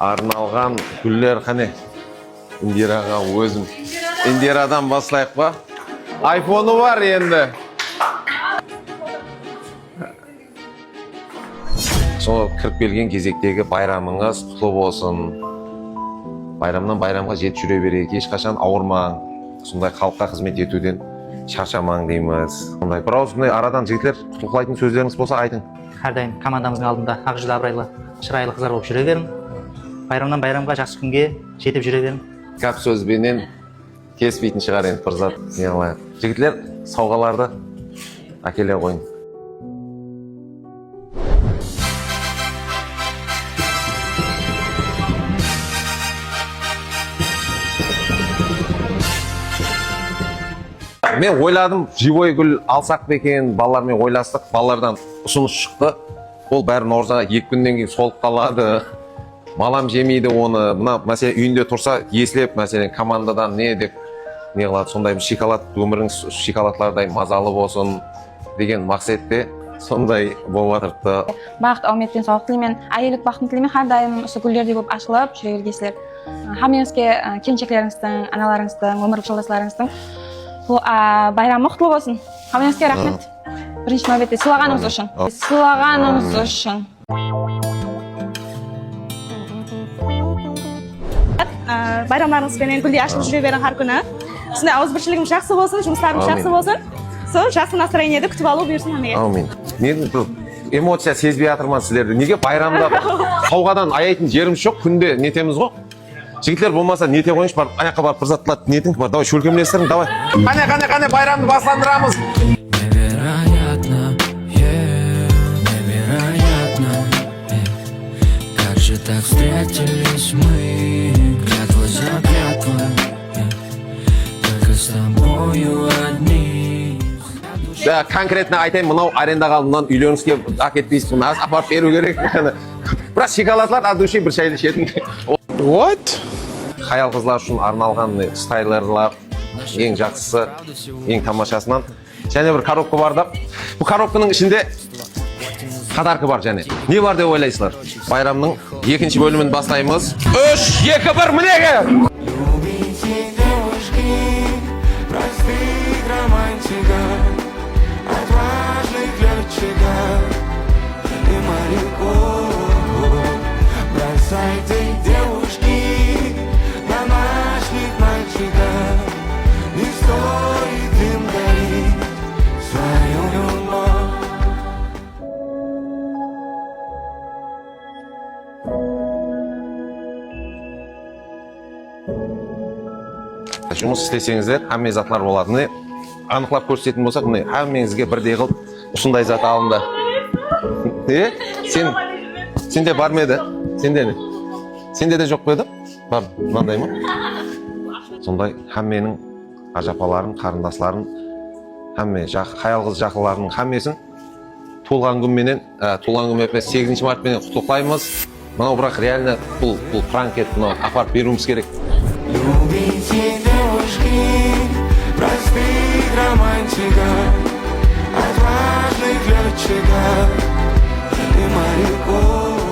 арналған гүлдер қане. Индираға өзім. Индирадан бастайық па? Айфоны бар енді. Сол кіріп келген кезектегі байрамыңыз құтты болсын. Байрамнан байрамға жетіп жүре берейік. Ешқашан ауырмаң. Сондай халыққа қызмет етуден шаршамаң дейміз. Сондай бір ауыз арадан жігіттер құттықтайтын сөздеріңіз болса айтың. Әрдайым командамыздың алдында ақжүлі абырайлы, шырайлы қыздар болып жүре берің. Байрамнан байрамға жақсы күнге жетіп жүре берің. Кәп сөзбенен кеспейтін шығар енді бір зат. Жігітлер сауғаларды әкеле қойын. Мен ойладым, живой гүл алсақ бекен, балалармен ойластық, балалардан ұсыныс шықты. Ол бәрі Наурызға 2 күннен кейін солып қалады. Балам жемейді оны. Мына мәселе үйінде тұрса, есілеп, мәселен командадан не деп не қылады. Сондай шоколад, өміріңіз шоколадлардай мазалы болсын деген мақсатте сондай болып жатырды. Бақыт, ауметпен сауық тілеймен, әйелік бақытын тілеймен әрдайым осы гүлдердей болып ашылып жүре бергейсіздер. Хамеңізге келіншектеріңіздің, аналарыңыздың, өмір жолдастарыңыздың байрамы құтты болсын. Хамеңізге рахмет. Бірінші нәубетте сыйлағаныңыз үшін. Сыйлағаныңыз үшін. Байрамдарыңызбенен гүлдей ашылып жүре берің har күні. Сондай ауызбіршілігім жақсы болсын, жұмыстарым жақсы болсын. Сол жақсы настроениеде күтіп алу бұйырсын hammaga. Аумин. Мен эмоция сезбей жатырмын сіздерді. Неге байрамда қауғадан аяйтын жеріміз жоқ, күнде нетеміз ғой. Жігітлер болмаса нете қойыңыз, бар аяққа барып бір заттылады нетің, бар давай шөлкемлестерің, давай. Қане байрамды бастандырамыз. Невероятно, невероятно, как же так встретились мы, клятва за клятвой, только с тобою одни. Да, конкретно айтайын, мынау арендаға алынған үйлеріңізге әкетпейсіз, аз апарып беру керек. Бірақ шоколадлар от души бір шайды ішетін. What? Қаял қызлар үшін арналған стайлерлар ең жақсысы, ең тамашасынан. Және бір коробка бар да. Бұл коробканың ішінде қадарқы бар және. Не бар деп ойлайсыздар? Байрамның 2-ші бөлімін бастаймыз. 3, 2, 1, мінеге! Жұмыс істесеңіздер, әмме затлар болады. Анықлап көрсететін болсақ, әммеңізге бірдей қылып, ұсындай зат алынды. Сенде бар ма еді? Сенде де жоқ қойды? Бар, мынандай ма? Сондай әмменің ажапаларын, қарындасларын, әмме қаял қыз жақыларының әммесін туылған күнменен, туылған күн өпе 8 мартменен құттықтаймыз. Мынау бірақ реально бұл пранкет, апарып беруіміз керек. Простых романтиков, отважных летчиков и моряков.